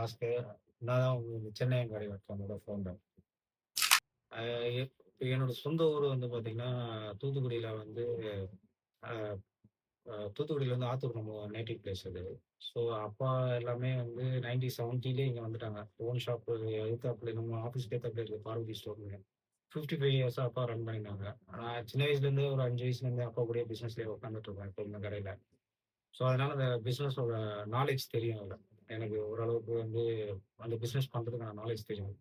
பாஸ்கர். நான் தான் Chennai embroidery founder. அ இப்ப என்னோட சொந்த ஊர் வந்து பார்த்தீங்கன்னா, தூத்துக்குடியில வந்து அ அ தூத்துக்குடியில வந்து ஆத்தூர் நம்ம நேட்டிவ் பிளேஸ் அது. ஸோ அப்பா எல்லாமே வந்து 1970லேயே இங்க வந்துட்டாங்க. ஓன் ஷாப் எதுத்தாப்புல நம்ம ஆஃபீஸ்க்கு எதுத்தாப்புல இருக்கு பார்வதி ஸ்டோர்ன்னு. 55 இயர்ஸா அப்பா ரன் பண்ணியிருந்தாங்க. நான் சின்ன வயசுலேருந்து ஒரு 5 வயசுலேருந்து அப்பா கூடயே பிசினஸ்லயே உட்காந்துட்டு இருப்பேன் எப்பவுமே கடையில. ஸோ அதனால அந்த பிசினஸோட நாலேட்ஜ் தெரியும் அதுல. எனக்கு ஓரளவுக்கு வந்து அந்த பிசினஸ் பண்றதுக்கான நாலேட்ஜ் தெரியும்.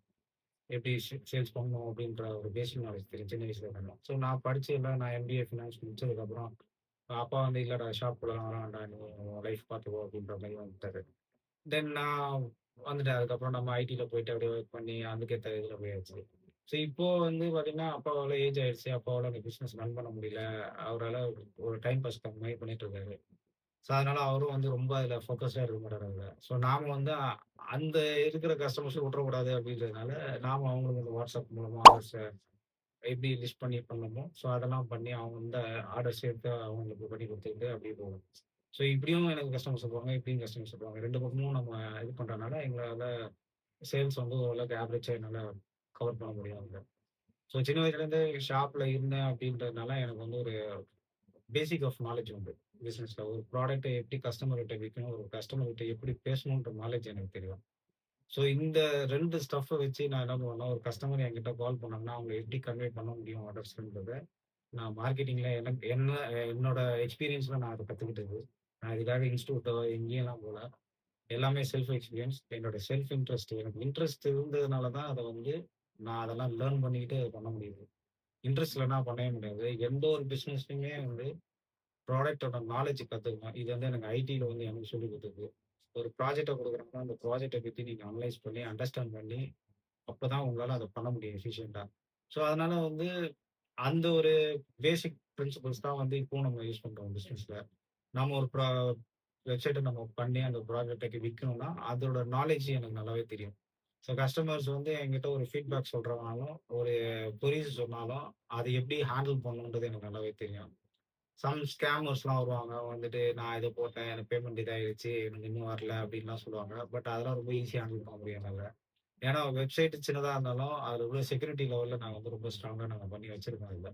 எப்படி சேல்ஸ் பண்ணணும் அப்படின்ற ஒரு பேசிக் நாலேட்ஜ் தெரியும் சின்ன வயசுல இருந்தே. ஸோ நான் படிச்சு எல்லாம் நான் எம்பிஏ ஃபினான்ஸ் முடிச்சதுக்கப்புறம், அப்பா வந்து இல்லடா ஷாப்புக்குலாம் வர வேண்டாம். நீ உன் லைஃப் பார்த்துக்கோ அப்படின்ற மாரி வந்துட்டாரு. தென் நான் வந்துட்டேன். அதுக்கப்புறம் நம்ம ஐடில போயிட்டு அப்படியே ஒர்க் பண்ணி அதுக்கேத்த இதுல போயாச்சு. ஸோ இப்போ வந்து பார்த்தீங்கன்னா, அப்பாவால ஏஜ் ஆயிடுச்சு. அப்பாவால அந்த பிசினஸ் ரன் பண்ண முடியல. அவரால ஒரு டைம் பாஸ்க்கு அந்த மாரி பண்ணிட்டு இருக்காரு. ஸோ, அதனால அவரும் வந்து ரொம்ப அதில ஃபோக்கஸ்டா இருக்க மாட்டாரு அதுல. ஸோ, நாம வந்து அந்த இருக்கிற கஸ்டமர்ஸ விட்டுறக்கூடாது அப்படின்றதுனால, நாம அவங்களுக்கு இந்த WhatsApp மூலமா ஆர்டர்ஸ எப்படி லிஸ்ட் பண்ணி பண்ணணுமோ, ஸோ அதெல்லாம் பண்ணி அவங்க வந்து ஆர்டர்ஸ் எடுத்து அவங்களுக்கு பண்ணி குடுத்துட்டு அப்படியே போகும். ஸோ, இப்படியும் எனக்கு கஸ்டமர்ஸ் வருவாங்க, இப்படியும் கஸ்டமர்ஸ் வருவாங்க. 2 பக்கமும் நம்ம இது பண்றனால, எங்களால சேல்ஸ் வந்து ஓரளவுக்கு ஆவரேஜா என்னால கவர் பண்ண முடியும் அதுல. ஸோ, சின்ன வயசுலேருந்தே ஷாப்ல இருந்தேன் அப்படின்றதுனால, எனக்கு வந்து ஒரு பேசிக் ஆஃப் நாலேட்ஜ் உண்டு. பிசினஸ்ல ஒரு ப்ராடக்ட்ட எப்படி கஸ்டமர் கிட்ட விக்கணும், ஒரு கஸ்டமர் கிட்ட எப்படி பேசணுன்ற நாலேட்ஜ் எனக்கு தெரியும். ஸோ இந்த 2 ஸ்டஃப்ப வச்சு நான் என்ன பண்ணுவேன்னா, ஒரு கஸ்டமர் என்கிட்ட கால் பண்ணாங்கன்னா, அவங்கள எப்படி கன்வே பண்ண முடியும் ஆர்டர்ஸ்ன்றத, நான் மார்க்கெட்டிங்ல எனக்கு என்னோட எக்ஸ்பீரியன்ஸ்ல நான் அத கத்துக்கிட்டது. நான் இதுக்காக இன்ஸ்டிடியூட்டோ எங்கேயும்லாம் போல. எல்லாமே செல்ஃப் எக்ஸ்பீரியன்ஸ். என்னோட செல்ஃப் இன்ட்ரெஸ்ட். எனக்கு இன்ட்ரெஸ்ட் இருந்ததுனால தான் அத வந்து நான் அதெல்லாம் லேர்ன் பண்ணிக்கிட்டு அத பண்ண முடியுது. இன்ட்ரெஸ்ட் இல்லன்னா பண்ணவே முடியாது. எந்த ஒரு பிசினஸ்லயுமே வந்து ப்ராடக்ட்டோட நாலேட்ஜ் கத்துக்கணும். இது வந்து எனக்கு ஐடில வந்து எனக்கு சொல்லிக் குடுத்தது. ஒரு ப்ராஜெக்ட்ட குடுக்குறாங்கன்னா, அந்த ப்ராஜெக்ட்ட பத்தி நீங்க அனலைஸ் பண்ணி, அண்டர்ஸ்டாண்ட் பண்ணி, அப்பதான் உங்களால அத பண்ண முடியும் எஃபிஷியன்ட்டா. ஸோ, அதனால வந்து அந்த ஒரு பேசிக் பிரின்சிபிள்ஸ் தான் வந்து இப்பவும் நம்ம யூஸ் பண்றோம் பிசினஸ்ல. நம்ம ஒரு வெப்சைட்ட நம்ம பண்ணி அந்த ப்ராடக்ட்ட விக்கணும்னா, அதோட நாலேட்ஜ் எனக்கு நல்லாவே தெரியும். ஸோ, கஸ்டமர்ஸ் வந்து என்கிட்ட ஒரு ஃபீட்பேக் சொல்றதுனாலும், ஒரு கொரீஸ் சொன்னாலும், அத எப்படி ஹேண்டில் பண்ணணுன்றது எனக்கு நல்லாவே தெரியும். ஸ்கேமர்ஸ்லாம் வருவாங்க. வந்துட்டு நான் இத போட்டேன். எனக்கு பேமெண்ட் இதாயிருச்சு. எனக்கு இன்னும் வரல அப்டின்லாம் சொல்லுவாங்க. பட் அதெல்லாம் ரொம்ப ஈஸியா ஹேண்டில் பண்ண முடியும் என்னால. ஏன்னா வெப்சைட் சின்னதா இருந்தாலும், அதுல உள்ள செக்யூரிட்டி லெவல்ல நாங்க வந்து ரொம்ப ஸ்ட்ராங்கா நாங்க பண்ணி வச்சிருக்கோம் அதுல.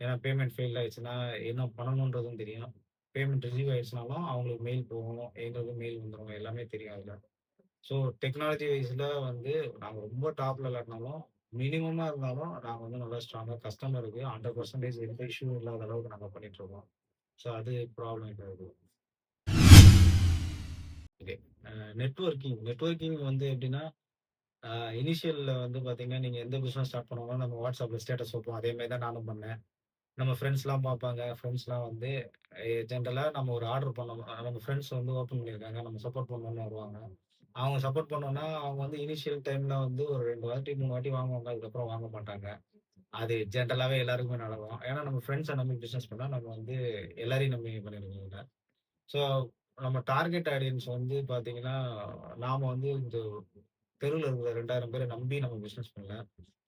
ஏன்னா பேமெண்ட் ஃபெயில் ஆயிடுச்சுன்னா, என்ன பண்ணணுன்றதும் தெரியும். பேமெண்ட் ரிசீவ் ஆயிடுச்சுனாலும் அவங்களுக்கு மெயில் போகும். எங்களுக்கு மெயில் வந்துரும். எல்லாமே தெரியும் அதுல. ஸோ டெக்னாலஜி வைஸ்ல வந்து நாங்க ரொம்ப டாப்ல இல்லாட்டினாலும், மினிமமா இருந்தாலும் நாங்க வந்து நல்லா ஸ்ட்ராங்கா கஸ்டமருக்கு 100% எந்த இஷ்யூ இல்லாத அளவுக்கு நாங்க பண்ணிட்டுருக்கோம். ஸோ அது ப்ராப்ளம் கிடையாது. ஓகே. அ நெட்வொர்க்கிங் வந்து எப்படின்னா, அ இனிஷியல்ல வந்து பார்த்தீங்கன்னா, நீங்க எந்த பிசினஸ் ஸ்டார்ட் பண்ணாலும் நம்ம WhatsAppல ஸ்டேட்டஸ் வைப்போம். அதே மாரி தான் நானும் பண்ணேன். நம்ம ஃப்ரெண்ட்ஸ்லாம் பார்ப்பாங்க. ஃப்ரெண்ட்ஸ்லாம் வந்து ஜென்ரலா நம்ம ஒரு ஆர்டர் பண்ணோம். நம்ம ஃப்ரெண்ட்ஸ் வந்து ஓப்பன் பண்ணியிருக்காங்க. நம்ம சப்போர்ட் பண்ணணும்னு வருவாங்க. அவங்க சப்போர்ட் பண்ணோம்னா, அவங்க வந்து இனிஷியல் டைம்ல வந்து ஒரு 2 வாட்டி, 3 வாட்டி வாங்குவாங்க. அதுக்கப்புறம் வாங்க மாட்டாங்க. அது ஜென்ரலாவே எல்லாருக்குமே நடக்கும். ஏன்னா நம்ம ஃப்ரெண்ட்ஸ நம்பி பிசினஸ் பண்ணா நம்ம வந்து எல்லாரையும் நம்பி பண்ணிருக்கோம். ஸோ, நம்ம டார்கெட் ஆடியன்ஸ் வந்து பார்த்தீங்கன்னா, நாம வந்து இந்த தெருவுல இருக்கிற 2000 பேர நம்பி நம்ம பிசினஸ் பண்ணல.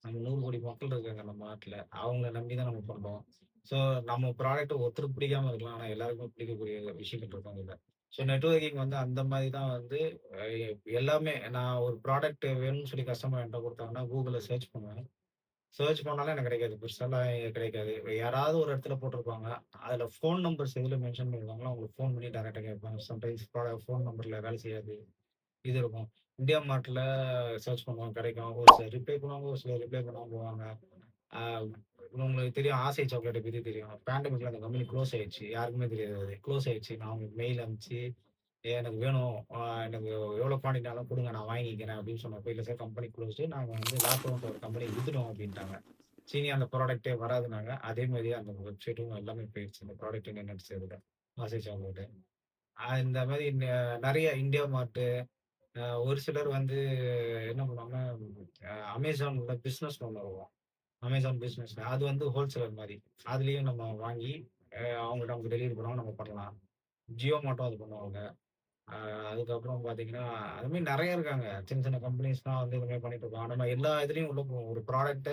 நம்ம 100,00,00,000 மக்கள் இருக்காங்க நம்ம நாட்டுல. அவங்கள நம்பி தான் நம்ம பண்றோம். ஸோ, நம்ம ப்ராடக்ட்ட ஒருத்தருக்கு பிடிக்காம இருக்கலாம். ஆனா எல்லாருக்குமே பிடிக்கக்கூடிய விஷயங்கள் இருக்கும் இதுல. ஸோ, நெட்வொர்க்கிங் வந்து அந்த மாரி தான் வந்து அ எல்லாமே நான் ஒரு ப்ராடக்ட் வேணும்னு சொல்லி கஸ்டமர் என்ட்ட குடுத்தாங்கன்னா, Googleல சர்ச் பண்ணுவேன். சர்ச் பண்ணாலும் எனக்கு கிடைக்காது. பெருசாலாம் கிடைக்காது. யாராவது ஒரு இடத்துல போட்டிருப்பாங்க. அதுல ஃபோன் நம்பர்ஸ் எதுல மென்ஷன் பண்ணிருக்காங்களோ, அவங்களுக்கு ஃபோன் பண்ணி டைரக்ட்டா கேட்பாங்க. சம்டைம்ஸ் ஃபோன் நம்பர்ல வேலை செய்யாது. இது இருக்கும். இந்தியா மார்ட்ல சர்ச் பண்ணுவோம் கிடைக்கும். ஒரு சிலர் ரிப்ளை பண்ணுவாங்க, ஒரு சிலர் ரிப்ளை பண்ணாம போவாங்க. ஆ உங்களுக்கு தெரியும் ஆசை சாக்லேட்ட பத்தி தெரியும். பேண்டமிக்ல அந்த கம்பெனி குளோஸ் ஆயிடுச்சு. யாருக்குமே தெரியாது அது. குளோஸ் ஆயிடுச்சு. நான் அவங்களுக்கு மெயில் அனுப்பிச்சு, எனக்கு வேணும். எனக்கு எவ்வளோ குவான்டிட்டினாலும் குடுங்க நான் வாங்கிக்கிறேன் அப்படின்னு சொன்னப்போ, இல்ல சார் கம்பெனி குளோஸ்டு. நாங்க வந்து லாக்டவுன்ட்ட ஒரு கம்பெனி வித்துட்டோம் அப்படின்ட்டாங்க. சீனி அந்த ப்ராடக்ட்டே வராதுன்னாங்க. அதே மாரியே அந்த வெப்சைட்டும் எல்லாமே போயிருச்சு. அந்த ப்ராடக்ட் நின்னுடுச்சு அதுல. ஆசை சாக்லேட்டு. இந்த மாரி நெறைய இந்தியா மார்ட் ஒரு சிலர் வந்து என்ன பண்ணுவாங்கன்னா, அமேசான்ல பிசினஸ் ஒண்ணு வரும். அமேசான் பிசினஸ் அது வந்து ஹோல்சேலர் மாரி. அதுலயும் நம்ம வாங்கி அவங்கள்ட்ட நமக்கு டெலிவரி பண்ணுவாங்க, நம்ம பண்ணலாம். ஜியோ மார்ட்டும் அது பண்ணுவாங்க. அ அதுக்கப்புறம் பார்த்தீங்கன்னா, அது மாரி நெறைய இருக்காங்க. சின்ன சின்ன கம்பெனிஸ்லாம் வந்து இது மாரி பண்ணிட்டு இருக்காங்க. நம்ம எல்லா இதுலயும் உள்ள போவோம். ஒரு ப்ராடக்ட்ட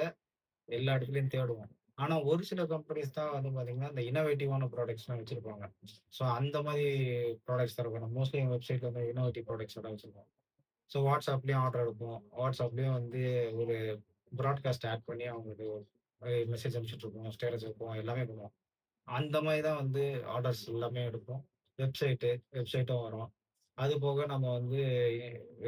எல்லா இடத்துலயும் தேடுவோம். ஆனா ஒரு சில கம்பெனிஸ் தான் வந்து பார்த்தீங்கன்னா, இந்த இன்னோவேட்டிவான ப்ராடக்ட்ஸ்லாம் வச்சிருப்பாங்க. ஸோ அந்த மாரி ப்ராடக்ட்ஸ் தான் இருக்கும். மோஸ்ட்லி எங்க வெப்சைட்ல வந்து இன்னோவேட்டிவ் ப்ராடக்ட்ஸ் தான் வச்சிருப்போம். ஸோ WhatsAppலயும் ஆர்டர் எடுப்போம். WhatsAppலயும் வந்து ஒரு ப்ராட்காஸ்ட் ஆட் பண்ணி அவங்களுக்கு மெசேஜ் அனுப்பிச்சுட்ருப்போம். ஸ்டேட்டஸ் வைப்போம். எல்லாமே பண்ணுவோம். அந்த மாரி தான் வந்து ஆர்டர்ஸ் எல்லாமே எடுப்போம். வெப்சைட்டும் வரும். அது போக நம்ம வந்து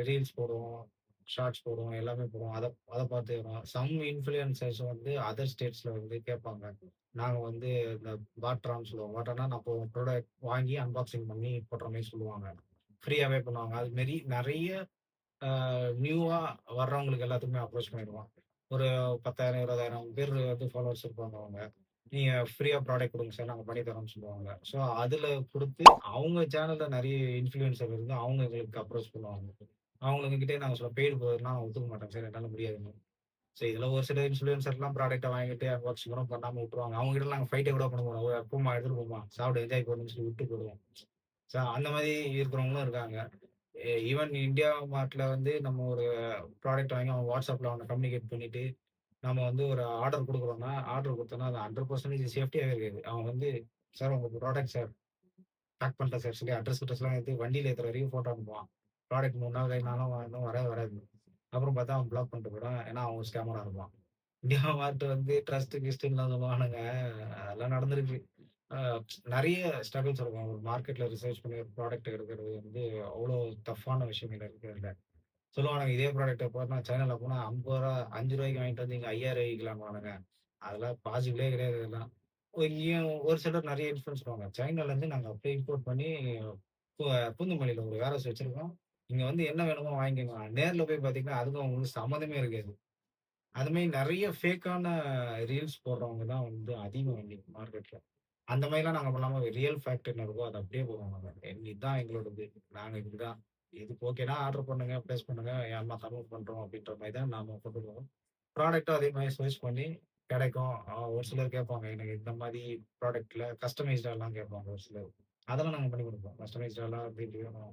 ரீல்ஸ் போடுவோம், ஷார்ட்ஸ் போடுவோம், எல்லாமே போடுவோம். அத அத பார்த்து வரும். சம் இன்ஃப்ளூயன்சர்ஸ் வந்து அதர் ஸ்டேட்ஸ்ல வந்து கேட்பாங்க. நாங்க வந்து இந்த பார்ட்ரான்னு சொல்லுவோம். பார்ட்டர்னா நம்ம ப்ராடக்ட் வாங்கி அன்பாக்ஸிங் பண்ணி போடுற மாரி சொல்லுவாங்க. ஃப்ரீயாவே பண்ணுவாங்க. அது மாரி நெறைய நியூவா வர்றவங்களுக்கு எல்லாத்துக்குமே அப்ரோச் பண்ணிடுவோம். ஒரு 10,000, 20,000 பேர் வந்து ஃபாலோவர்ஸ் இருப்பாங்க அவங்க. நீங்க ஃப்ரீயா ப்ராடக்ட் குடுங்க சார். நாங்க பண்ணி தரோம்ன்னு சொல்லுவாங்க. ஸோ அதுல குடுத்து அவங்க சேனல்ல நெறைய இன்ஃப்ளூயன்சர் இருந்து அவங்க எங்களுக்கு அப்ரோச் பண்ணுவாங்க. அவங்களுக்கு கிட்டயே நாங்க சொல்லுவோம். பெய்டு ப்ரோன்னா நான் ஒத்துக்க மாட்டேன் சார். என்னால முடியாதுன்னு. ஸோ இதுல ஒரு சில இன்ஃப்ளூயன்சர்லாம் ப்ராடக்ட்ட வாங்கிட்டு அன்பாக்ஸிங் கூட பண்ணாம விட்டுருவாங்க. அவங்க கிட்ட நாங்க ஃபைட்டே கூட பண்ண மாட்டோம். போம்மா எடுத்துட்டு போம்மா. சாப்பிடு என்ஜாய் பண்ணுன்னு சொல்லி விட்டு போயிடுவோம். ஸோ அந்த மாரி இருக்கிறவங்களும் இருக்காங்க. ஈவன் இந்தியா மார்ட்ல வந்து நம்ம ஒரு ப்ராடக்ட் வாங்கி அவன் WhatsAppல அவன கம்யூனிகேட் பண்ணிட்டு, நம்ம வந்து ஒரு ஆர்டர் குடுக்குறோம்னா, ஆர்டர் குடுத்தோம்னா, அது 100% சேஃப்டியாவே இருக்காது. அவன் வந்து, "சார் உங்க ப்ராடக்ட் சார், பேக் பண்ணிட்டேன் சார்" சொல்லி கிட்ரெஸ்லாம் எடுத்து வண்டியில ஏத்துற வரைக்கும் ஃபோட்டோ அனுப்புவான். ப்ராடக்ட் 3 நாள், 5 நாளும் இன்னும் வரவே வராது. அப்புறம் பார்த்தா அவன் பிளாக் பண்ணிட்டு போயிடுவான். ஏன்னா, அவன் ஸ்கேமரா இருப்பான். இந்தியா மார்ட் வந்து ட்ரஸ்ட் கிஸ்ட்ன்லாம் சொல்லுவானுங்க. அதெல்லாம் நடந்திருக்கு. அ நெறைய ஸ்ட்ரகிள்ஸ் இருக்கும். ஒரு மார்க்கெட்ல ரிசர்ச் பண்ணி ஒரு ப்ராடக்ட் எடுக்கிறது வந்து அவ்ளோ டஃப்பான விஷயங்கள் இருக்கு அதுல. சொல்லுவானுங்க இதே ப்ராடக்ட்ட போனா சைனால போனா ரூ. 50 ரூ. 5க்கு வாங்கிட்டு வந்து இங்க 5000 விக்கலாம்பானுங்க. அதெல்லாம் பாசிபிளே கிடையாது அதெல்லாம். இங்கேயும் ஒரு சிலர் நெறைய இன்ஃப்ளூயன்ஸ் பண்ணுவாங்க. சைனாலருந்து நாங்க அப்படியே இம்போர்ட் பண்ணி பூ பூந்தமல்லியில ஒரு வேர் ஹவுஸ் வச்சிருக்கோம். இங்க வந்து என்ன வேணுமோ வாங்கிக்கோங்க. நேர்ல போய் பார்த்தீங்கன்னா, அதுக்கும் அவங்களுக்கும் சம்மந்தமே இருக்காது. அது மாரி நெறைய ஃபேக்கான ரீல்ஸ் போடுறவங்க தான் வந்து அதிகம் இன்னைக்கு மார்க்கெட்ல. அந்த மாரிலாம் நாங்க பண்ணாம ரியல் ஃபேக்ட் என்ன இருக்கோ, அத அப்படியே போடுவோம் நாங்க. இதான் எங்களோடது. நாங்க இப்படிதான். இதுக்கு ஓகேனா ஆர்டர் பண்ணுங்க, பிளேஸ் பண்ணுங்க. ஏமாத்தாம பண்றோம் அப்படின்ற மாரி தான் நாம போட்டுருக்கோம். ப்ராடக்ட்டும் அதே மாரி சர்ச் பண்ணி கெடைக்கும். ஒரு சிலர் கேட்பாங்க. எனக்கு இந்த மாரி ப்ராடக்ட்ல கஸ்டமைஸ்டாலாம் கேட்பாங்க ஒரு சிலர். அதெல்லாம் நாங்க பண்ணி குடுப்போம். கஸ்டமைஸ்டாலாம் எப்படி எப்படி வேணும்.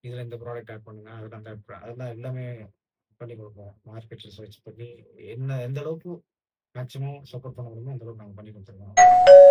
இதுல இந்த ப்ராடக்ட் ஆட் பண்ணுங்க. அதுல அந்த அதெல்லாம் எல்லாமே பண்ணி குடுப்போம். மார்க்கெட் ரிசர்ச் பண்ணி எந்த அளவுக்கு மேக்ஸிமம் சப்போர்ட் பண்ண முடியுமோ, அந்த அளவுக்கு நாங்க பண்ணி குடுத்துருவோம்.